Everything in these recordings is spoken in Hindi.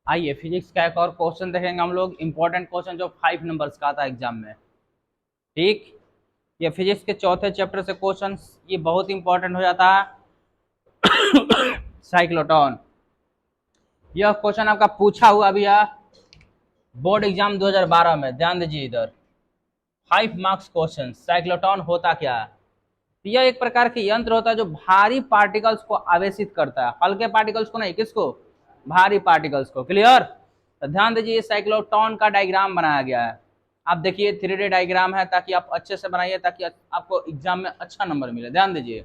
आइए फिजिक्स का एक और क्वेश्चन देखेंगे हम लोग, इंपॉर्टेंट क्वेश्चन जो 5 नंबर्स का आता है एग्जाम में। ठीक, ये फिजिक्स के चौथे चैप्टर से क्वेश्चन, ये बहुत इंपॉर्टेंट हो जाता है। साइक्लोटॉन, यह क्वेश्चन आपका पूछा हुआ भी है बोर्ड एग्जाम 2012 में। ध्यान दीजिए इधर, 5 मार्क्स क्वेश्चन। साइक्लोटॉन होता क्या है? तो यह एक प्रकार के यंत्र होता है जो भारी पार्टिकल्स को आवेशित करता है, हल्के पार्टिकल्स को नहीं, किसको? भारी पार्टिकल्स को। क्लियर? तो ध्यान दीजिए, साइक्लोटॉन का डायग्राम बनाया गया है। आप देखिए 3D डायग्राम है, ताकि आप अच्छे से बनाइए, ताकि आपको एग्जाम में अच्छा नंबर मिले। ध्यान दीजिए,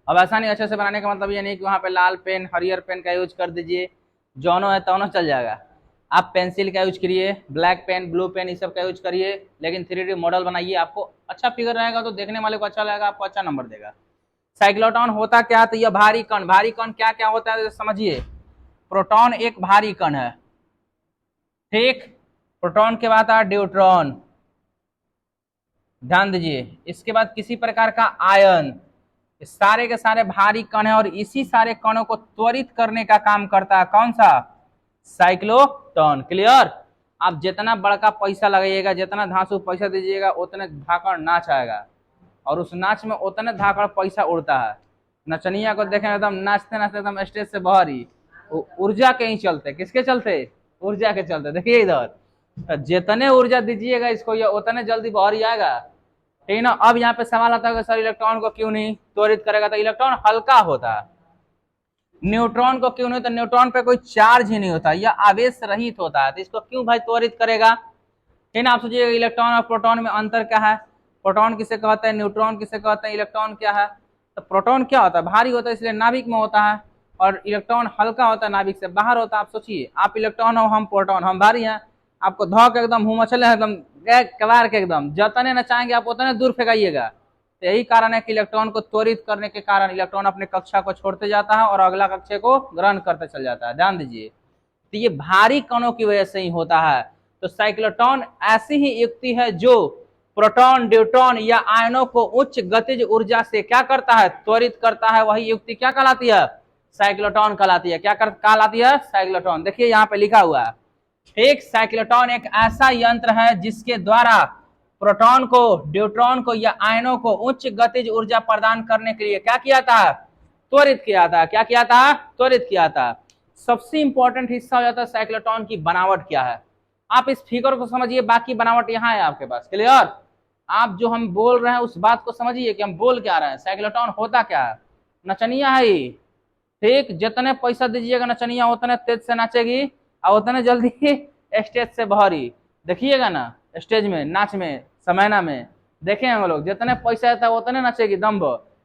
अब ऐसा नहीं अच्छे से बनाने का मतलब ये नहीं कि वहां पे लाल पेन हरियर पेन का यूज कर दीजिए, दोनों है दोनों चल जाएगा। आप पेंसिल का यूज करिए, ब्लैक पेन ब्लू पेन इस सब का यूज करिए, लेकिन 3D मॉडल बनाइए। आपको अच्छा फिगर रहेगा तो देखने वाले को अच्छा लगेगा, आपको अच्छा नंबर देगा। साइक्लोटॉन होता क्या? तो यह भारी कण, भारी कण क्या क्या होता है समझिए। प्रोटॉन एक भारी कण है, ठीक। प्रोटॉन के बाद आता ड्यूट्रॉन, ध्यान दीजिए। इसके बाद किसी प्रकार का आयन, सारे के सारे भारी कण है, और इसी सारे कणों को त्वरित करने का काम करता है कौन सा? साइक्लोटॉन। क्लियर? आप जितना बड़का पैसा लगाइएगा, जितना धांसू पैसा दीजिएगा, उतने धाकड़ नाच आएगा, और उस नाच में उतने धाकड़ पैसा उड़ता है। नचनिया को देखें एकदम नाचते नाचते एकदम स्टेज से बाहर ही, ऊर्जा के ही चलते। किसके चलते? ऊर्जा के चलते। देखिए इधर, जितने ऊर्जा दीजिएगा इसको, ये उतने जल्दी बाहर ही आएगा, ठीक ना। अब यहाँ पे सवाल आता है कि सर इलेक्ट्रॉन को क्यों नहीं त्वरित करेगा? तो इलेक्ट्रॉन हल्का होता है। न्यूट्रॉन को क्यों नहीं? तो न्यूट्रॉन पे कोई चार्ज ही नहीं होता, यह आवेश रहित होता है, तो इसको क्यों भाई त्वरित करेगा? ठीक ना। आप सोचिए इलेक्ट्रॉन और प्रोटॉन में अंतर क्या है? प्रोटॉन किसे कहते हैं, न्यूट्रॉन किसे कहते हैं, इलेक्ट्रॉन क्या है? तो प्रोटॉन क्या होता है? भारी होता है, इसलिए नाभिक में होता है, और इलेक्ट्रॉन हल्का होता है, नाभिक से बाहर होता है। आप सोचिए, आप इलेक्ट्रॉन हो, हम प्रोटॉन, हम भारी हैं, आपको धो के एकदम मुंह मचले एकदम कबार के एकदम जतने न चाहेंगे आप उतने दूर फेंकाइएगा। तो यही कारण है कि इलेक्ट्रॉन को त्वरित करने के कारण इलेक्ट्रॉन अपने कक्षा को छोड़ते जाता है और अगला कक्षा को ग्रहण करते चल जाता है। ध्यान दीजिए, तो ये भारी कणों की वजह से ही होता है। तो साइक्लोटॉन ऐसी ही युक्ति है जो प्रोटॉन ड्यूट्रॉन या आयनों को उच्च गतिज ऊर्जा से क्या करता है? त्वरित करता है। वही युक्ति क्या कहलाती है? साइक्लोटॉन कहलाती है। क्या कहलाती है? साइक्लोटॉन। देखिए यहाँ पे लिखा हुआ है, एक साइक्लोटॉन एक ऐसा यंत्र है जिसके द्वारा प्रोटॉन को ड्यूट्रॉन को या आयनों को उच्च गतिज ऊर्जा प्रदान करने के लिए क्या किया था? त्वरित किया था। क्या किया था? त्वरित किया था। सबसे इंपॉर्टेंट हिस्सा हो जाता है साइक्लोटॉन की बनावट क्या है। आप इस फिगर को समझिए, बाकी बनावट यहाँ है आपके पास। क्लियर? आप जो हम बोल रहे हैं उस बात को समझिए कि हम बोल क्या रहे हैं। साइक्लोटॉन होता क्या है? नचनिया है ही, ठीक। जितने पैसा दीजिएगा नचनिया उतने तेज से नाचेगी, और उतने जल्दी स्टेज से बाहरी। देखिएगा ना, स्टेज में नाच में समयना में देखे हम लोग, जितने पैसा आता है उतने नाचेगी दम्भ,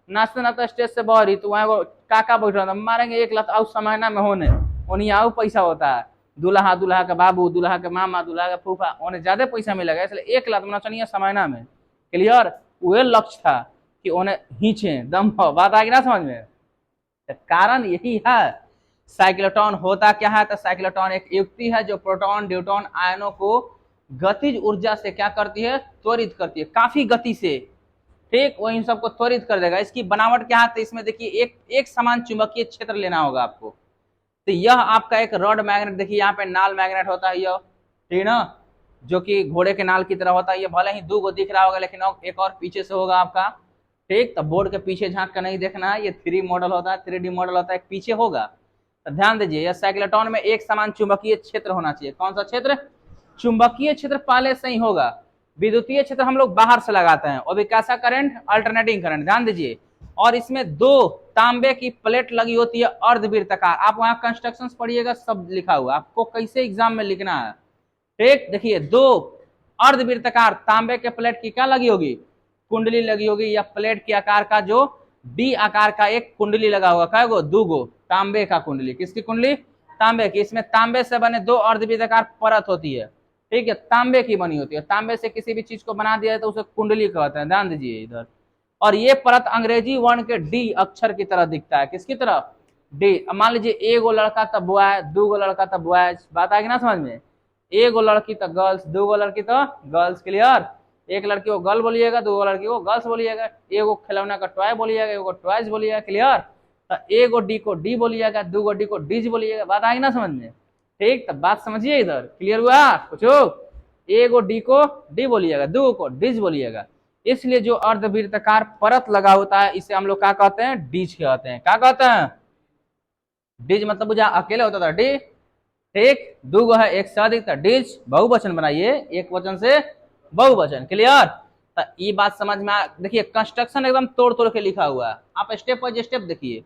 नाचते नाचते स्टेज से बाहरी। तो वहाँ वो काका बैठ रहा था, मारेंगे एक लत आउ समयना में होने, उन्हीं आउ पैसा होता है। दूल्हा दूल्हा के बाबू, दूल्हा के मामा, दूल्हा के फूफा, उन्हें ज्यादा पैसा मिलेगा, इसलिए एक लात में नचनिया समयना में। क्लियर? वह लक्ष्य था कि उन्हें खींचे दम। बात आएगी ना समझ में? कारण यही है। साइक्लोटॉन होता क्या है? तो साइक्लोटॉन एक युक्ति है जो प्रोटॉन ड्यूट्रॉन आयनों को गतिज ऊर्जा से क्या करती है? त्वरित करती है, काफी गति से, ठीक। वो इन सबको त्वरित कर देगा। इसकी बनावट क्या है? तो इसमें देखिए एक समान चुंबकीय क्षेत्र लेना होगा आपको। तो यह आपका एक रॉड मैग्नेट, देखिए यहाँ पे नाल मैग्नेट होता है यह, ठीक ना, जो कि घोड़े के नाल की तरह होता है। ये भले ही दो गो दिख रहा होगा, लेकिन एक और पीछे से होगा आपका, ठीक। तो बोर्ड के पीछे झांक कर नहीं देखना है, ये 3D मॉडल होता है, 3D मॉडल होता है, एक पीछे होगा। तो ध्यान दीजिए, यह साइक्लोटॉन में एक समान चुंबकीय क्षेत्र होना चाहिए। कौन सा क्षेत्र? चुंबकीय क्षेत्र पहले से ही होगा। विद्युतीय क्षेत्र हम लोग बाहर से लगाते हैं, और भी कैसा करंट? Alternating current. ध्यान दीजिए, और इसमें दो तांबे की प्लेट लगी होती है अर्धवृत्ताकार। आप वहां कंस्ट्रक्शन पढ़िएगा, सब लिखा हुआ, आपको कैसे एग्जाम में लिखना है, ठीक। देखिए दो अर्धवृत्ताकार तांबे के प्लेट की क्या लगी होगी? कुंडली लगी होगी, या प्लेट के आकार का जो डी आकार का एक कुंडली लगा होगा। क्या गो? दो गो तांबे का कुंडली। किसकी कुंडली? तांबे की। इसमें तांबे से बने दो अर्धवृत्ताकार परत होती है, ठीक है, तांबे की बनी होती है। तांबे से किसी भी चीज को बना दिया है तो उसे कुंडली कहते हैं। ध्यान दीजिए इधर, और ये परत अंग्रेजी वर्ण के डी अक्षर की तरह दिखता है। किसकी तरह? डी। मान लीजिए एगो लड़का तब बॉय, दो गो लड़का तब बॉयज। बात आएगी ना समझ में? एगो लड़की तो गर्ल्स, दो गो लड़की तो गर्ल्स। क्लियर? एक लड़की को गर्ल बोलिएगा, दो लड़की को गर्ल्स बोलिएगा, एगो खिलौना का टॉय बोलिएगा, एगो टॉयज बोलिएगा। क्लियर? तो एगो डी को डी बोलिएगा, दो गो डी को डीज बोलिएगा। बात आएगी ना समझ में? ठीक, तब बात समझिए इधर, क्लियर हुआ कुछ? ए को डी को डी बोलिएगा, दो को डिज बोलिएगा। इसलिए जो अर्धवृत्ताकार परत लगा होता है इसे हम लोग क्या कहते हैं? डिज कहते हैं। क्या कहते हैं? डिज मतलब जहां अकेले होता था डी, ठीक, दो गो है एक से अधिक था डिज, बहुवचन बनाइए, एक वचन से बहुवचन, क्लियर? तो ये बात समझ में देखिए कंस्ट्रक्शन एकदम तोड़ तोड़ के लिखा हुआ है, आप स्टेप बाय स्टेप देखिए।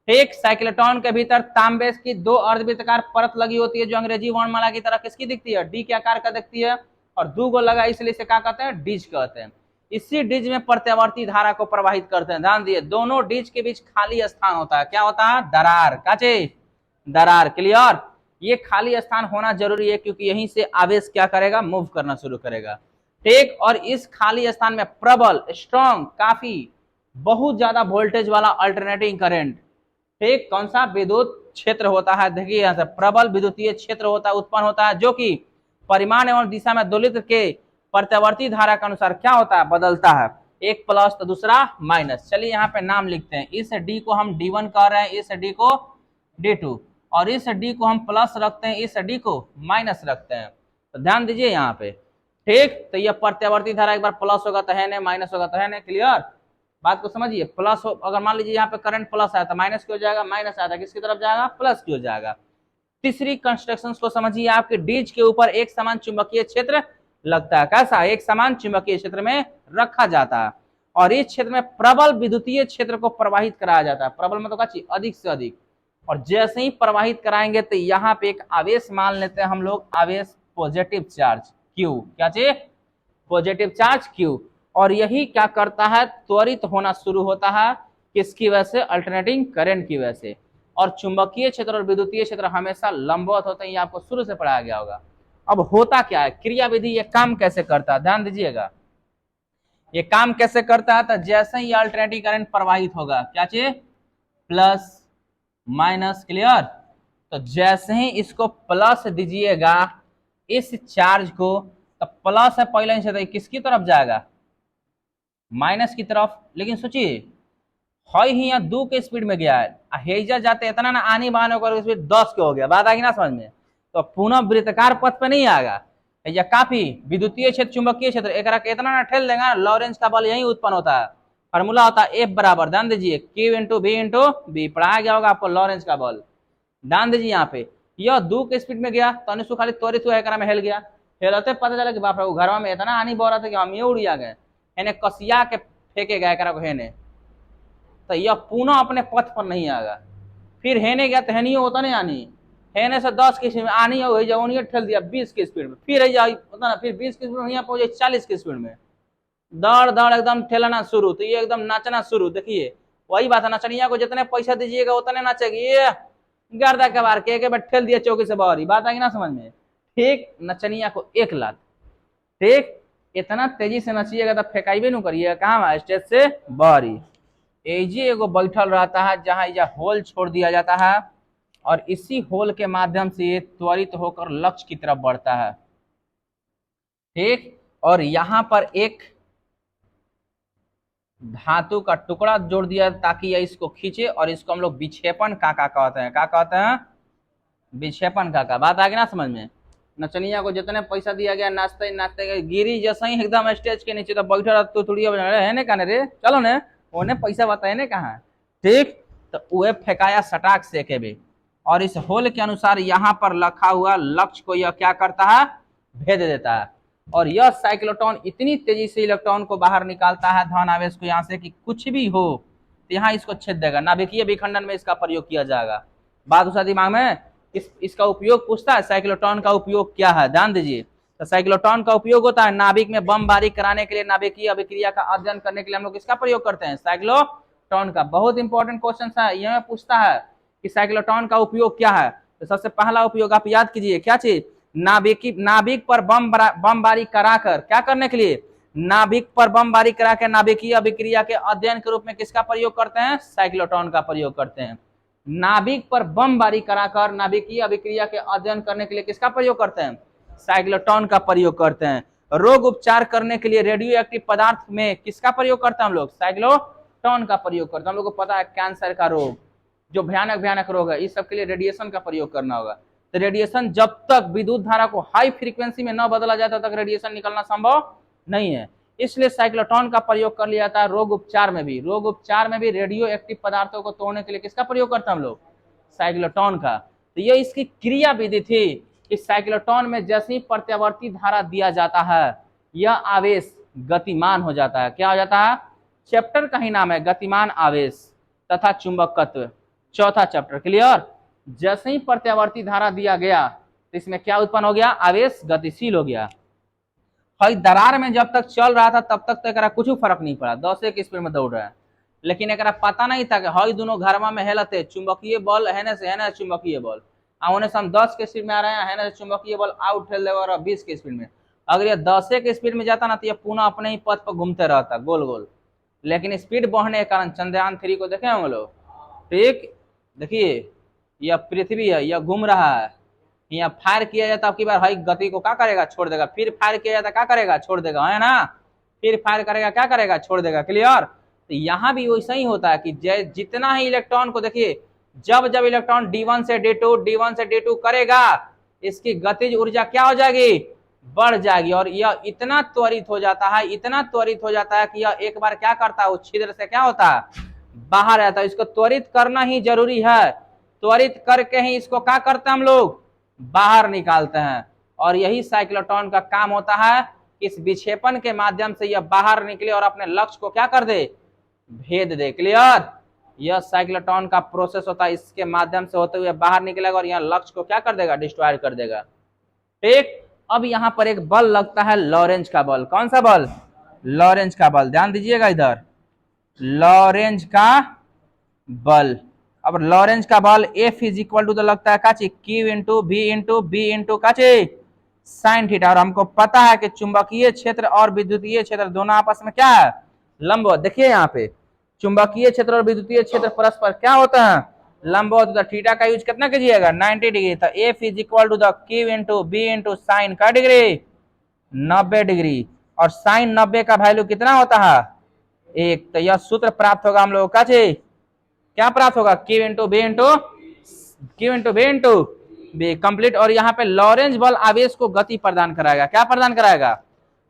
ठीक, साइक्लोट्रॉन के भीतर तांबे की दो अर्धवृत्ताकार परत लगी होती है जो अंग्रेजी वर्णमाला की तरह किसकी दिखती है? डी के आकार का दिखती है, और दो गो लगा इसलिए इसे क्या कहते हैं? डिज कहते हैं। इसी डिज में प्रत्यावर्ती धारा को प्रवाहित करते हैं। ध्यान दिए, दोनों डिज के बीच खाली स्थान होता है, क्या होता है? दरार, क्या चीज? दरार, क्लियर? ये खाली स्थान होना जरूरी है क्योंकि यहीं से आवेश क्या करेगा? मूव करना शुरू करेगा। ठीक, और इस खाली स्थान में प्रबल, स्ट्रॉन्ग, काफी बहुत ज्यादा वोल्टेज वाला अल्टरनेटिंग करंट, ठीक, कौन सा? विद्युत क्षेत्र होता है। देखिए यहां से प्रबल विद्युतीय क्षेत्र होता है, उत्पन्न होता है, जो कि परिमाण एवं दिशा में दोलित्र के प्रत्यावर्ती धारा के अनुसार क्या होता है? बदलता है, एक प्लस तो दूसरा माइनस। चलिए यहाँ पे नाम लिखते हैं, इस डी को हम D1 कह रहे हैं, इस डी को D2, और इस डी को हम प्लस रखते हैं, इस डी को माइनस रखते हैं। तो ध्यान दीजिए यहाँ पे, ठीक, तो यह प्रत्यावर्ती धारा एक बार प्लस होगा तो है नहीं, माइनस होगा तो है नहीं, क्लियर? बात को समझिए, प्लस हो, अगर मान लीजिए यहाँ पे करंट प्लस आया तो माइनस क्यों जाएगा? माइनस आया था किसकी तरफ जाएगा? प्लस क्यों जाएगा? तीसरी कंस्ट्रक्शन को समझिए, आपके डिज के ऊपर एक समान चुंबकीय क्षेत्र लगता है। कैसा? एक समान चुंबकीय क्षेत्र में रखा जाता है, और इस क्षेत्र में प्रबल विद्युतीय क्षेत्र को प्रवाहित कराया जाता है। प्रबल मतलब क्या चीज? अधिक से अधिक। और जैसे ही प्रवाहित कराएंगे तो यहाँ पे एक आवेश मान लेते हैं हम लोग, आवेश पॉजिटिव चार्ज क्यू, क्या चीज? Positive charge Q. और यही क्या करता है? त्वरित होना शुरू होता है, किसकी वजह से? अल्टरनेटिंग करंट की वजह से। और चुंबकीय क्षेत्र और विद्युतीय क्षेत्र हमेशा लंबवत होते हैं, ये आपको शुरू से पढ़ाया गया होगा। अब होता क्या है, क्रियाविधि ये काम कैसे करता है, ध्यान दीजिएगा। ये काम कैसे करता है? तो जैसे ही अल्टरनेटिंग करंट प्रवाहित होगा, क्या चीज? Plus minus, clear? तो जैसे ही इसको प्लस दीजिएगा इस चार्ज को, तो प्लस है पहले से किसकी तरफ जाएगा? माइनस की तरफ। लेकिन सोचिए है ही यहाँ 2 के स्पीड में गया है, हेजा जाते इतना ना आनी बहाने होकर स्पीड 10 के हो गया, बात आएगी ना समझ में? तो पुनः वृत्ताकार पथ पे नहीं आएगा, या काफी विद्युतीय क्षेत्र, चुंबकीय क्षेत्र एक इतना ना ठेल देगा, लॉरेंज का बल यही उत्पन्न होता है। फॉर्मूला होता है एफ बराबर, ध्यान दीजिए, Q into B into B, पढ़ाया गया होगा आपको लॉरेंज का बल। ध्यान दीजिए यहाँ पे, यह 2 के स्पीड में गया तो अनुसु खाली त्वरित हुआ में हिल गया, हिलते पता चला कि बाप रे घर में इतना आनी बह रहा था कि हम ये उड़िया गए, इन्हें कसिया के फेंके गए करा हेने, तो यह पुनः अपने पथ पर नहीं आएगा। फिर हेने गया तो हेनियो होता नहीं आनी, हेने से 10 की स्पीड में आनी हो जाओ, ठेल दिया 20 की स्पीड में, फिर होता ना, फिर 20 की स्पीड में यहाँ पहुंचे 40 की स्पीड में, दौड़ दौड़ एकदम ठेलना शुरू, तो ये एकदम नाचना शुरू। देखिए वही बात है, नचनिया को जितने पैसा दीजिएगा उतने नाचेगी, ये गर्दा के बार के बार ठेल दिया चौकी से बाहर, बात आएगी ना समझ में? ठीक, नचनिया को एक लात, ठीक, इतना तेजी से नचिएगा तो फेंकाइबे नहीं करिएगा, कहाँ? स्टेज से बाहरी। एजे एगो बैठल रहता है जहां ये होल छोड़ दिया जाता है, और इसी होल के माध्यम से ये त्वरित होकर लक्ष्य की तरफ बढ़ता है। ठीक, और यहां पर एक धातु का टुकड़ा जोड़ दिया ताकि यह इसको खींचे, और इसको हम लोग विक्षेपण काका कहते हैं। क्या कहते हैं? विक्षेपण काका। बात आ गई ना समझ में? नचनिया को जितने पैसा दिया गया नाचते नाचते गिरी जैसे ही एकदम स्टेज के नीचे तो बैठा रहा, तो थोड़ी है ने कहने रे चलो ने उन्हें पैसा बताए ने कहा। ठीक, तो वह फेंकाया सटाक से के भी, और इस होल के अनुसार यहाँ पर रखा हुआ लक्ष्य को यह क्या करता है? भेद देता है, और यह साइक्लोट्रॉन इतनी तेजी से इलेक्ट्रॉन को बाहर निकालता है धन आवेश को यहाँ से कि कुछ भी हो तो यहाँ इसको छेद देगा। नाभिकीय विखंडन में इसका प्रयोग किया जाएगा। बात उसा दिमाग में, इसका उपयोग पूछता है साइक्लोट्रॉन का उपयोग क्या है, ध्यान दीजिए। तो साइक्लोट्रॉन का उपयोग होता है नाभिक में बमबारी कराने के लिए, नाभिकीय अभिक्रिया का अध्ययन करने के लिए हम लोग किसका प्रयोग करते हैं? साइक्लोट्रॉन का। बहुत इंपॉर्टेंट क्वेश्चन है, यह पूछता है कि साइक्लोट्रॉन का उपयोग क्या है। तो सबसे पहला उपयोग आप याद कीजिए, क्या चीज? नाभिक पर बमबारी कराकर, क्या करने के लिए? नाभिक पर बमबारी करा के नाभिकीय अभिक्रिया के अध्ययन के रूप में किसका प्रयोग करते हैं? साइक्लोट्रॉन का प्रयोग करते हैं। नाभिक पर बमबारी कराकर नाभिकीय अभिक्रिया के अध्ययन करने के लिए किसका प्रयोग करते हैं? साइक्लोट्रॉन का प्रयोग करते हैं। रोग उपचार करने के लिए रेडियो एक्टिव पदार्थ में किसका प्रयोग करते हैं हम लोग? साइक्लोट्रॉन का प्रयोग करते हैं। हम लोग को पता है कैंसर का रोग, जो भयानक भयानक रोग है, इस सब के लिए रेडिएशन का प्रयोग करना होगा। तो रेडिएशन जब तक विद्युत धारा को हाई फ्रीक्वेंसी में न बदला जाए तब तक रेडिएशन निकलना संभव नहीं है। इसलिए साइक्लोट्रॉन का प्रयोग कर लिया जाता है रोग उपचार में भी। रोग उपचार में भी रेडियो एक्टिव पदार्थों को तोड़ने के लिए किसका प्रयोग करते हैं हम लोग? साइक्लोट्रॉन का। तो ये इसकी क्रिया विधि थी कि साइक्लोट्रॉन में जैसे ही प्रत्यावर्ती धारा दिया जाता है यह आवेश गतिमान हो जाता है। क्या हो जाता है? चैप्टर का ही नाम है गतिमान आवेश तथा चुंबकत्व, चौथा चैप्टर। क्लियर? जैसे ही प्रत्यावर्ती धारा दिया गया तो इसमें क्या उत्पन्न हो गया? आवेश गतिशील हो गया। हई दरार में जब तक चल रहा था तब तक तो एकरा कुछ फर्क नहीं पड़ा, 10 की स्पीड में दौड़ रहा है, लेकिन एकरा पता नहीं था कि हई दोनों घरमा में हेलते चुंबकीय बल है से चुंबकीय बल आने से हम 10 के स्पीड में आ रहे हैं, है ना चुंबकीय बल आउट ठेल देगा 20 के स्पीड में। अगर ये 10 के स्पीड में जाता ना तो ये पुनः अपने ही पथ पर घूमते रहता गोल गोल, लेकिन स्पीड बढ़ने के कारण चंद्रयान 3 को देखे होंगे लोग, ठीक? देखिए यह पृथ्वी है, यह घूम रहा है, यहाँ फायर किया जाता अब की बार हई गति को क्या करेगा? छोड़ देगा। फिर फायर किया जाता क्या करेगा? छोड़ देगा, है ना? फिर फायर करेगा क्या करेगा? छोड़ देगा। क्लियर? तो यहाँ भी वैसा ही होता है कि जितना ही इलेक्ट्रॉन को देखिए, जब जब इलेक्ट्रॉन D1 से D2 करेगा इसकी गतिज ऊर्जा क्या हो जाएगी? बढ़ जाएगी। और यह इतना त्वरित हो जाता है, इतना त्वरित हो जाता है कि यह एक बार क्या करता है? उस छिद्र से क्या होता है? बाहर आता है। इसको त्वरित करना ही जरूरी है, त्वरित करके ही इसको क्या करते हैं हम लोग? बाहर निकालते हैं। और यही साइक्लोट्रॉन का काम होता है कि इस विक्षेपण के माध्यम से यह बाहर निकले और अपने लक्ष्य को क्या कर दे? भेद दे। क्लियर? यह साइक्लोट्रॉन का प्रोसेस होता है, इसके माध्यम से होते हुए बाहर निकलेगा और यह लक्ष्य को क्या कर देगा? डिस्ट्रॉय कर देगा। ठीक? अब यहां पर एक बल लगता है लॉरेंज का बल। कौन सा बल? लॉरेंज का बल। ध्यान दीजिएगा इधर, लॉरेंज का बल। अब लॉरेंज का बल F इज इक्वल टू लगता है काची? Q इंटू B इंटू काची? Sine theta. और हमको पता है कि चुंबकीय क्षेत्र और विद्युतीय क्षेत्र दोनों आपस में क्या है? लंबवत। देखिए यहाँ पे चुंबकीय क्षेत्र और विद्युतीय क्षेत्र परस्पर क्या होता है? लंबवत। तो थीटा का यूज कितना कीजिएगा? 90 डिग्री। तो F is equal to Q into B into sine का डिग्री 90 डिग्री। और साइन 90 का वैल्यू कितना होता है? 1। तो यह सूत्र प्राप्त होगा हम लोगों का क्या प्राप्त होगा? Q into B into B complete. और यहाँ पे लॉरेंज बल आवेश को गति प्रदान कराएगा। क्या प्रदान कराएगा?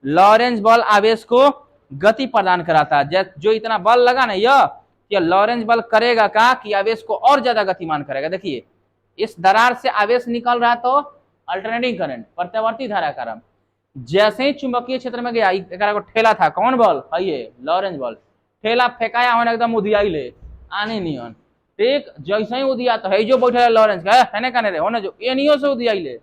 लॉरेंज बल आवेश को गति प्रदान कराता है। जो इतना बल लगा ना यह लॉरेंज बल करेगा क्या कि आवेश को और ज्यादा गतिमान करेगा। देखिए इस दरार से आवेश निकल रहा तो अल्टरनेटिंग करंट प्रत्यावर्ती धारा कारण जैसे ही चुंबकीय क्षेत्र में गया एक को ठेला था। कौन बल? ये लॉरेंज बल। ठेला फेंकाया होने एकदम उधियाई ले आने नियन। ठीक? जैसे ही उदिया तो है जो बैठे लॉरेंस का है कहने रे होने जो एनियो से उदियाई ले,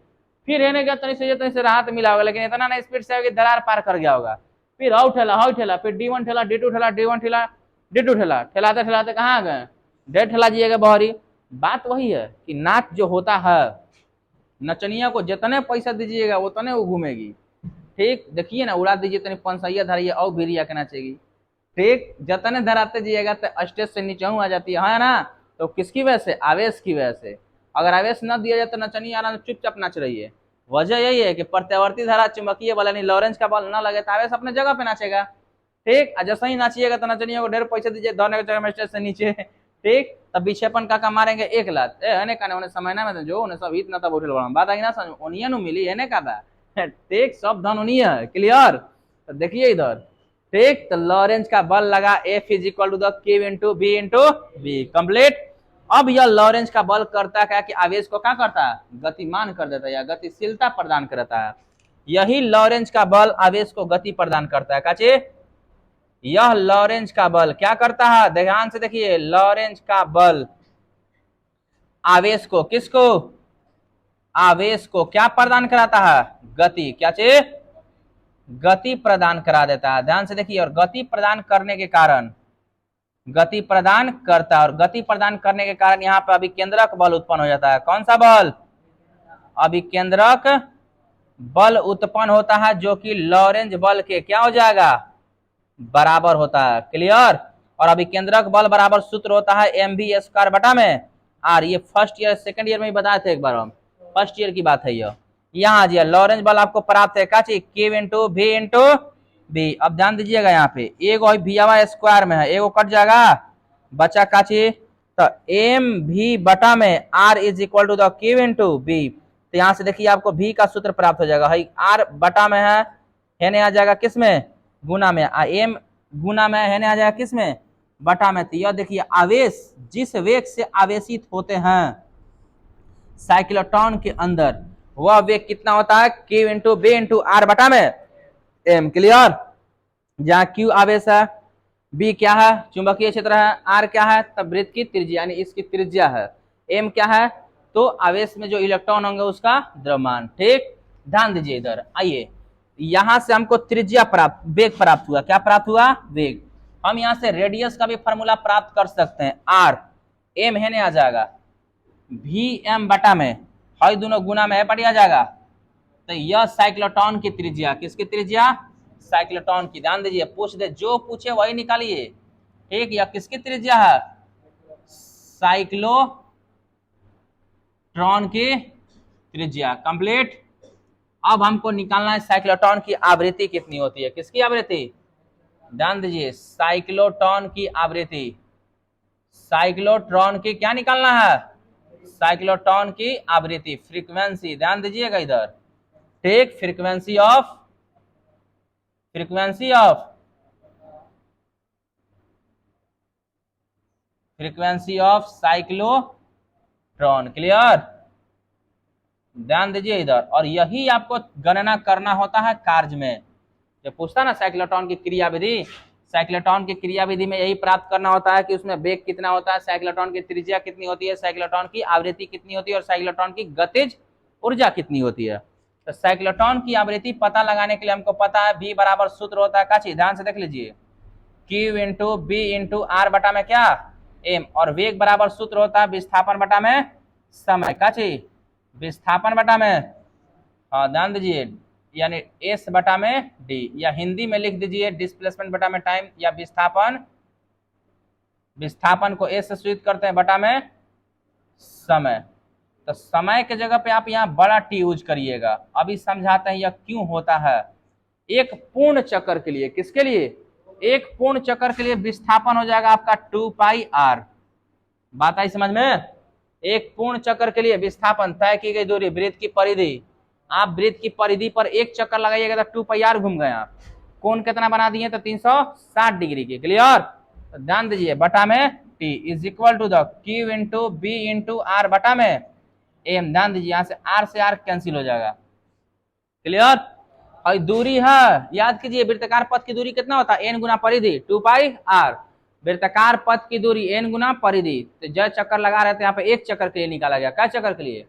फिर है गया तनी से राहत मिला होगा, लेकिन इतना ना स्पीड से दरार पार कर गया होगा। फिर हाउ ठेला फिर D1 ठेला D2 ठेला D1 ठेला D2 ठेला, ठेलाते ठेलाते कहाँ गए? डेढ़ ठेला जिएगा बहरी। बात वही है कि नाच जो होता है, नचनिया को जितने पैसा दीजिएगा उतने वो घूमेगी। ठीक? देखिए ना, उड़ा दीजिए तनी पंसैया धरिए और भिरिया के नाचेगी। ठीक? जितने धराते जाइएगा तो स्टेज से नीचे आ जाती है ना? तो किसकी वजह से? आवेश की वजह से। अगर आवेश न दिया जाए तो नचनिया आराम से चुपचाप नाच रही है। वजह यही है कि प्रत्यावर्ती धारा चुंबकीय बल यानी लॉरेंज का बल न लगे तो आवेश अपने जगह पे नाचेगा। ठीक? जैसे ही नाचिएगा तो नचनिया को ढेर पैसे दीजिए धरने के जगह स्टेज से नीचे। ठीक? तब विक्षेपण का मारेंगे 1 लाख है कहने समय में जो सब हित ना तब उठल बड़ा बात आई ना समझ ओनिया नु मिली है का बा। ठीक? सब धन उन्हीं है। क्लियर? तो देखिए इधर। ठीक? तो लॉरेंज का बल लगा F is equal to Q into B into B complete. अब यह लॉरेंज का बल करता क्या कि आवेश को क्या करता है? गतिमान कर देता है या गतिशीलता प्रदान करता है। यही लॉरेंज का बल आवेश को गति प्रदान करता है। काचे? यह लॉरेंज का बल क्या करता है? ध्यान से देखिए, लॉरेंज का बल आवेश को, किसको? आवेश को क्या प्रदान कराता है? गति। क्या चाहिए? गति प्रदान करा देता है। ध्यान से देखिए, और गति प्रदान करने के कारण गति प्रदान करता है, और गति प्रदान करने के कारण यहाँ पे अभिकेंद्रक बल उत्पन्न हो जाता है। कौन सा बल? अभिकेंद्रक बल उत्पन्न होता है, जो कि लॉरेंज बल के क्या हो जाएगा? बराबर होता है। क्लियर? और अभिकेंद्रक बल बराबर सूत्र होता है mv² बटा में r। ये फर्स्ट ईयर सेकंड ईयर में ही बताए थे एक बार, हम फर्स्ट ईयर की बात है। यह यहाँ जी लॉरेंज बल आपको प्राप्त है का चाहिए? Q into V into B। अब ध्यान दीजिएगा यहाँ पे एगो भैया स्क्वायर में है, एगो कट जाएगा, बचा का चाहिए? तो mv बटा में r is equal to Q into B। तो यहाँ से देखिए आपको v का सूत्र प्राप्त हो जाएगा, r बटा में है, हेने आ जाएगा किस में, गुना में, m गुना में हेने आ जाएगा किस में, बटा में। तो यह देखिए आवेश जिस वेग से आवेशित होते हैं साइक्लोट्रॉन के अंदर, वह वेग कितना होता है, q into B into R बटा में m। क्लियर। जहां q आवेश है, b क्या है, चुंबकीय क्षेत्र है, r क्या है, तब वृत्त की त्रिज्या यानी इसकी त्रिज्या है, m क्या है, तो आवेश में जो इलेक्ट्रॉन होंगे उसका द्रव्यमान। ठीक, ध्यान दीजिए इधर आइए, यहां से हमको त्रिज्या प्राप्त, वेग प्राप्त हुआ, क्या प्राप्त हुआ, वेग। हम यहां से रेडियस का भी फॉर्मूला प्राप्त कर सकते हैं, r m है आ जाएगा वी एम बटा में, हई दोनों गुना में पड़ जाएगा। तो यह साइक्लोट्रॉन की त्रिज्या, किसकी त्रिज्या, साइक्लोट्रॉन की। ध्यान दीजिए, पूछ दे, जो पूछे वही निकालिए। ठीक, यह किसकी त्रिज्या है, साइक्लोट्रॉन की त्रिज्या। कंप्लीट। अब हमको निकालना है साइक्लोट्रॉन की आवृत्ति कितनी होती है, किसकी आवृत्ति, ध्यान दीजिए, साइक्लोट्रॉन की आवृत्ति। साइक्लोट्रॉन की क्या निकालना है, साइक्लोट्रॉन की आवृत्ति, फ्रीक्वेंसी। ध्यान दीजिएगा इधर। ठीक, फ्रीक्वेंसी ऑफ साइक्लोट्रॉन। क्लियर। ध्यान दीजिए इधर, और यही आपको गणना करना होता है कार्य में। जब पूछता ना साइक्लोट्रॉन की क्रियाविधि, साइक्लोट्रॉन की क्रियाविधि में यही प्राप्त करना होता है कि उसमें वेग कितना होता है, साइक्लोट्रॉन की त्रिज्या कितनी होती है, साइक्लोट्रॉन की आवृत्ति कितनी होती है, और साइक्लोट्रॉन की गतिज ऊर्जा कितनी होती है। तो साइक्लोट्रॉन की आवृत्ति पता लगाने के लिए हमको पता है v बराबर सूत्र होता है काची, ध्यान से देख लीजिए, q into B into R बटा में क्या, m, और वेग बराबर सूत्र होता है विस्थापन बटा में समय, काची, विस्थापन बटा में, हाँ ध्यान दीजिए, यानी s बटा में d, या हिंदी में लिख दीजिए डिस्प्लेसमेंट बटा में टाइम, या विस्थापन को s से सूचित करते हैं बटा में समय। तो समय के जगह पे आप यहाँ बड़ा T यूज करिएगा। अभी समझाते हैं यह क्यों होता है। एक पूर्ण चक्कर के लिए, किसके लिए, एक पूर्ण चक्कर के लिए विस्थापन हो जाएगा आपका 2 पाई r। बात आई समझ में। एक पूर्ण चक्कर के लिए विस्थापन, तय की गई दूरी, वृत्त की परिधि, आप वृत्त की परिधि पर एक चक्कर लगाइएगा तो 2 पाई r घूम गए आप। कोण कितना बना दिए, तो 360 डिग्री के। क्लियर। तो ध्यान दीजिए, बटा में T is equal to the Q into B into R बटा में m। ध्यान दीजिए, यहां से r से r कैंसिल हो जाएगा। क्लियर। और दूरी है, याद कीजिए, वृत्ताकार पथ की दूरी कितना होता है, n गुना परिधि 2 पाई r। वृत्ताकार पथ की दूरी n गुना परिधि, तो जो चक्कर लगा रहे थे यहाँ पे एक चक्कर के लिए निकाला गया, क्या चक्कर के लिए,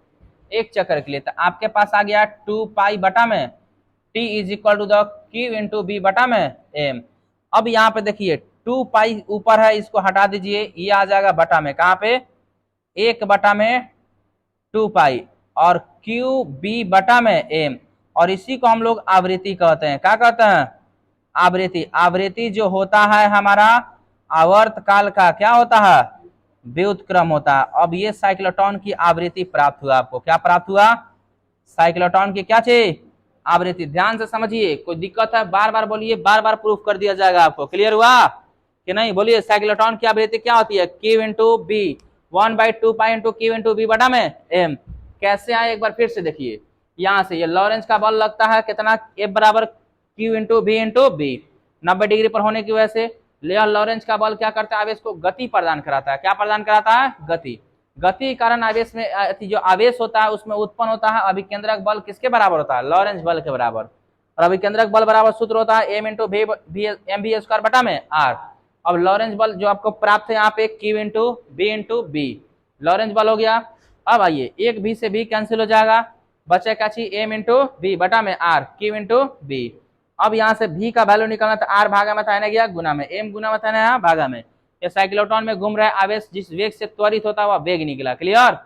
एक चक्कर के लिए। तो आपके पास आ गया 2 पाई बटा में t is equal to the q into B बटा में m। अब यहाँ पे देखिए 2 पाई ऊपर है, इसको हटा दीजिए, ये आ जाएगा बटा में, कहाँ पे, 1 बटा में 2 पाई, और क्यू बी बटा में m, और इसी को हम लोग आवृत्ति कहते हैं। क्या कहते हैं, आवृत्ति। आवृत्ति जो होता है हमारा आवर्त काल का क्या होता है, व्युत्क्रम होता है। अब ये साइक्लोट्रॉन की आवृत्ति प्राप्त हुआ, आपको क्या प्राप्त हुआ, साइक्लोट्रॉन की क्या चीज, आवृत्ति। ध्यान से समझिए, कोई दिक्कत है बार बार बोलिए, बार बार प्रूफ कर दिया जाएगा आपको। क्लियर हुआ कि नहीं, बोलिए। साइक्लोट्रॉन की आवृत्ति क्या होती है, Q into B, 1/2 pi into Q into B बटा में m। कैसे आए एक बार फिर से देखिए, यहाँ से ये लॉरेंस का बल लगता है कितना, F बराबर Q into B into B, 90 degree पर होने की वजह से लॉरेंस का बल क्या करता है, आवेश को गति प्रदान कराता है। क्या प्रदान कराता है, गति। गति के कारण आवेश में जो आवेश होता है उसमें उत्पन्न होता है अभिकेंद्रक बल, किसके बराबर होता है, लॉरेंस बल के बराबर। और अभिकेंद्रक बल बराबर सूत्र होता है m into M B square बटा में r। अब लॉरेंस बल जो आपको प्राप्त है यहाँ पे Q इंटू बी, लॉरेंस बल हो गया। अब आइए, एक भी से भी कैंसिल हो जाएगा, बचे क्या चीज, m इंटू बी बटा में r, Q इंटू बी। अब यहाँ से v का वैल्यू निकालना था, r भागा में था गया गुना में, m गुना में था यहाँ भागा में। ये साइक्लोट्रॉन में घूम रहा है आवेश, जिस वेग से त्वरित होता है वह वेग निकला। क्लियर।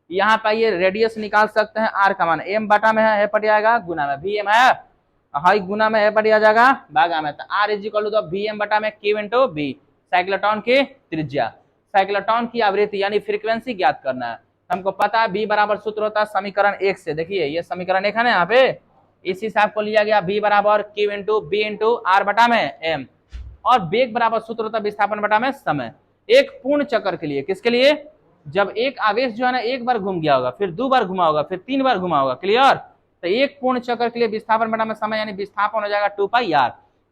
यहाँ पे ये रेडियस निकाल सकते हैं, r का मान m बटा में है, पड़ जाएगा गुना में, vm है, हाई गुना में है, पड़ जाएगा भागा में। तो r is equal to the vm बटा में Q इंटू बी, साइक्लोट्रॉन की त्रिज्या। साइक्लोट्रॉन की आवृत्ति यानी फ्रीक्वेंसी ज्ञात करना है। हमको पता है b बराबर सूत्र होता है समीकरण 1 से। देखिए ये समीकरण 1 है ना, यहाँ पे इस हिसाब को लिया गया, b बराबर Q into B into R बटा में m, और वेग बराबर सूत्र होता है विस्थापन बटा में समय। एक पूर्ण चक्कर के लिए, किसके लिए, जब एक आवेश जो है ना एक बार घूम गया होगा, फिर 2 बार घुमा होगा, फिर 3 बार घुमा होगा, क्लियर। तो एक पूर्ण चक्र के लिए विस्थापन बटा में समय यानी विस्थापन हो जाएगा 2 पाई आर।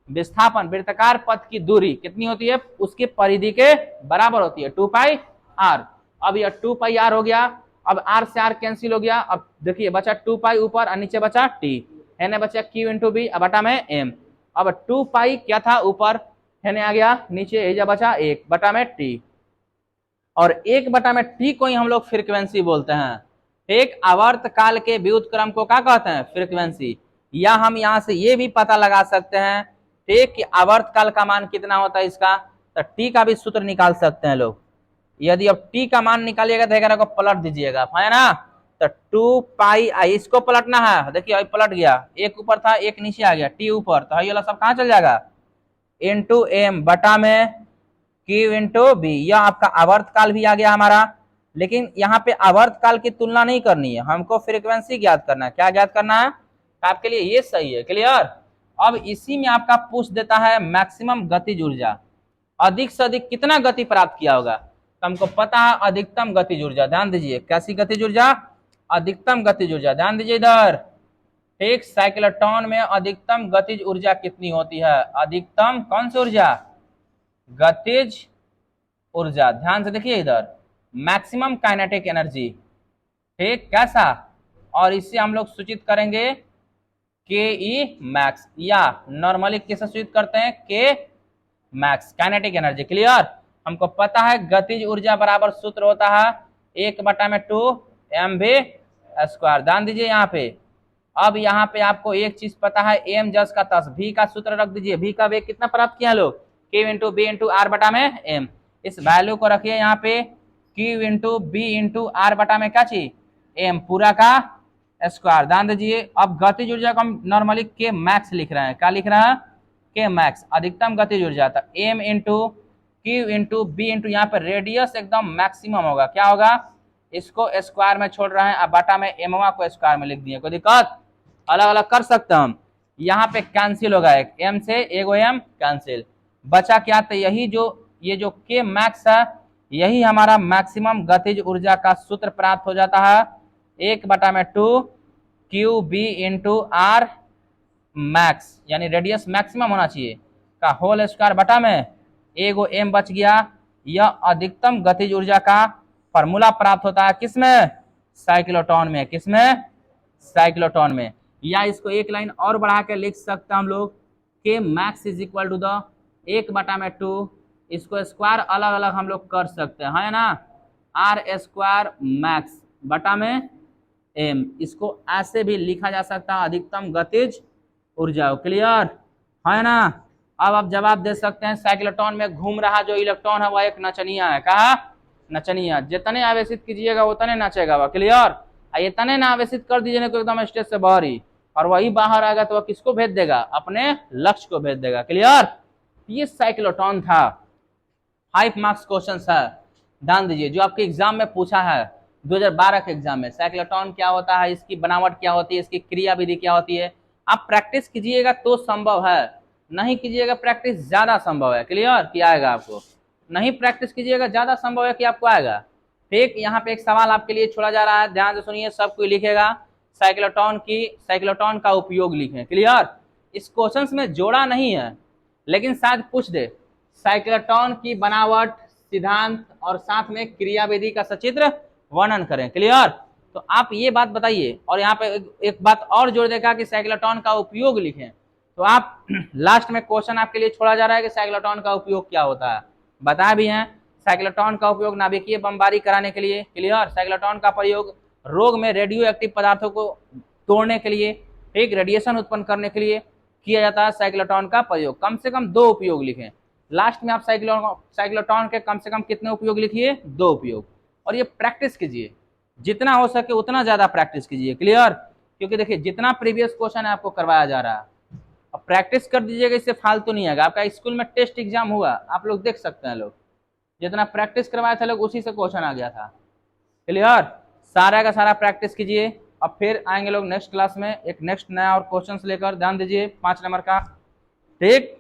विस्थापन वृत्ताकार पथ की दूरी कितनी होती है, उसके परिधि के बराबर होती है 2 पाई आर। अब यह 2 पाई आर हो गया, अब आर से आर कैंसिल हो गया, अब देखिए बचा 2 पाई ऊपर और नीचे बचा टी, है बचा क्यू इंटू बी बटा में एम। अब 2 पाई क्या था ऊपर, है आ गया नीचे, एजा बचा 1 बटा में टी, और 1 बटा में टी को ही हम लोग फ्रीक्वेंसी बोलते हैं। एक आवर्त काल के व्युत क्रम को क्या कहते हैं, फ्रीक्वेंसी। या हम यहां से ये भी पता लगा सकते हैं ठीक कि आवर्त काल का मान कितना होता है इसका, तो टी का भी सूत्र निकाल सकते हैं लोग। यदि अब टी का मान निकालिएगा तो एक को पलट दीजिएगा, है ना। तो 2 पाई आई, इसको पलटना है, देखिए अभी पलट गया, एक ऊपर था एक नीचे आ गया, टी ऊपर, तो ये वाला सब कहाँ चल जाएगा, इंटू एम बटा में क्यू इंटू बी। यह आपका आवर्त काल भी आ गया हमारा। लेकिन यहाँ पे आवर्त काल की तुलना नहीं करनी है, हमको फ्रीक्वेंसी ज्ञात करना है। क्या ज्ञात करना है, आपके लिए ये सही है, क्लियर। अब इसी में आपका पूछ देता है मैक्सिमम गतिज ऊर्जा, अधिक से अधिक कितना गति प्राप्त किया होगा, तो हमको पता है अधिकतम गतिज ऊर्जा। ध्यान दीजिए कैसी गतिज ऊर्जा, अधिकतम गतिज ऊर्जा। ध्यान दीजिए इधर, एक साइक्लोट्रॉन में अधिकतम गतिज ऊर्जा कितनी होती है, अधिकतम कौन सी ऊर्जा, गतिज ऊर्जा। ध्यान से देखिए इधर, मैक्सिमम काइनेटिक एनर्जी, ठीक कैसा, और इससे हम लोग सूचित करेंगे के ई मैक्स, या नॉर्मली किसे सूचित करते हैं, के मैक्स काइनेटिक एनर्जी, क्लियर। हमको पता है गतिज ऊर्जा बराबर सूत्र होता है 1 बटा में 2 एम वी स्क्वायर। ध्यान दीजिए यहाँ पे, अब यहाँ पे आपको एक चीज पता है, एम जस का तस, भी का सूत्र रख दीजिए, भी का वेग कितना प्राप्त किया लोग, Q into B into R बटा में एम। इस वैल्यू को रखिए यहाँ पे, Q into B into R बटा में क्या चाहिए, एम पूरा का स्क्वायर। ध्यान दीजिए, अब गतिज ऊर्जा को हम नॉर्मली के मैक्स लिख रहे हैं, क्या लिख रहे हैं, के मैक्स अधिकतम गतिज ऊर्जा था, M into Q into B into यहाँ पे रेडियस एकदम मैक्सिमम होगा, क्या होगा, इसको स्क्वायर में छोड़ रहे हैं, अब बटा में एमवा को स्क्वायर में लिख दिए, कोई दिक्कत, अलग अलग कर सकते हम। यहाँ पे कैंसिल होगा, एक एम से एगो एम कैंसिल, बचा क्या, तो यही जो ये जो के मैक्स है, यही हमारा मैक्सिमम गतिज ऊर्जा का सूत्र प्राप्त हो जाता है, 1 बटा में 2 Q B into R max, यानी रेडियस मैक्सिमम होना चाहिए का होल स्क्वायर बटा में एगो एम बच गया। यह अधिकतम गतिज ऊर्जा का फॉर्मूला प्राप्त होता है किसमें, साइक्लोट्रॉन में, किसमें, साइक्लोट्रॉन में। या इसको एक लाइन और बढ़ा के लिख सकते हैं हम लोग, K max is equal to the 1 बटा में 2, इसको स्क्वायर अलग अलग हम लोग कर सकते हैं, है ना, आर स्क्वायर मैक्स बटा में एम, इसको ऐसे भी लिखा जा सकता है अधिकतम गतिज ऊर्जा, क्लियर है ना। अब आप जवाब दे सकते हैं, साइक्लोट्रॉन में घूम रहा जो इलेक्ट्रॉन है वह एक नचनिया है, कहा नचनिया, जितने आवेशित कीजिएगा उतने नचेगा वह, क्लियर। इतने ना आवेशित कर दीजिए ना एकदम स्टेज से बाहर ही, और वही बाहर आएगा तो वह किसको भेज देगा, अपने लक्ष्य को भेज देगा, क्लियर। ये साइक्लोट्रॉन था, 5 मार्क्स क्वेश्चन है। ध्यान दीजिए, जो आपके एग्जाम में पूछा है 2012 के एग्जाम में, साइक्लोट्रॉन क्या होता है, इसकी बनावट क्या होती है, इसकी क्रिया विधि क्या होती है। आप प्रैक्टिस कीजिएगा तो संभव है, नहीं कीजिएगा प्रैक्टिस ज्यादा संभव है, क्लियर कि आएगा आपको, नहीं प्रैक्टिस कीजिएगा ज्यादा संभव है कि आपको आएगा। ठीक, यहाँ पे एक सवाल आपके लिए छोड़ा जा रहा है, ध्यान से सुनिए, सब कोई लिखेगा, साइक्लोट्रॉन का उपयोग लिखें, क्लियर। इस क्वेश्चन में जोड़ा नहीं है, लेकिन शायद पूछ दे, साइक्लोट्रॉन की बनावट, सिद्धांत और साथ में क्रिया विधि का सचित्र वर्णन करें, क्लियर। तो आप ये बात बताइए, और यहाँ पे एक बात और जोड़ देगा कि साइक्लोट्रॉन का उपयोग लिखें। तो आप लास्ट में क्वेश्चन आपके लिए छोड़ा जा रहा है कि साइक्लोट्रॉन का उपयोग क्या होता है, बताया भी है। साइक्लोट्रॉन का उपयोग नाभिकीय बमबारी कराने के लिए, क्लियर। साइक्लोट्रॉन का प्रयोग रोग में रेडियो एक्टिव पदार्थों को तोड़ने के लिए, ठीक, रेडिएशन उत्पन्न करने के लिए किया जाता है साइक्लोट्रॉन का प्रयोग। कम से कम 2 उपयोग लिखें, लास्ट में आप साइक्लोट्रॉन के कम से कम कितने उपयोग लिखिए, 2 उपयोग। और ये प्रैक्टिस कीजिए, जितना हो सके उतना ज्यादा प्रैक्टिस कीजिए, क्लियर। क्योंकि देखिए जितना प्रीवियस क्वेश्चन है आपको करवाया जा रहा है, अब प्रैक्टिस कर दीजिएगा, इससे फालतू नहीं आएगा। आपका स्कूल में टेस्ट एग्जाम हुआ, आप लोग देख सकते हैं, लोग जितना प्रैक्टिस करवाया था लोग उसी से क्वेश्चन आ गया था, क्लियर। सारा का सारा प्रैक्टिस कीजिए। अब फिर आएंगे लोग नेक्स्ट क्लास में एक नेक्स्ट नया और क्वेश्चन लेकर, ध्यान दीजिए 5 नंबर का, ठीक।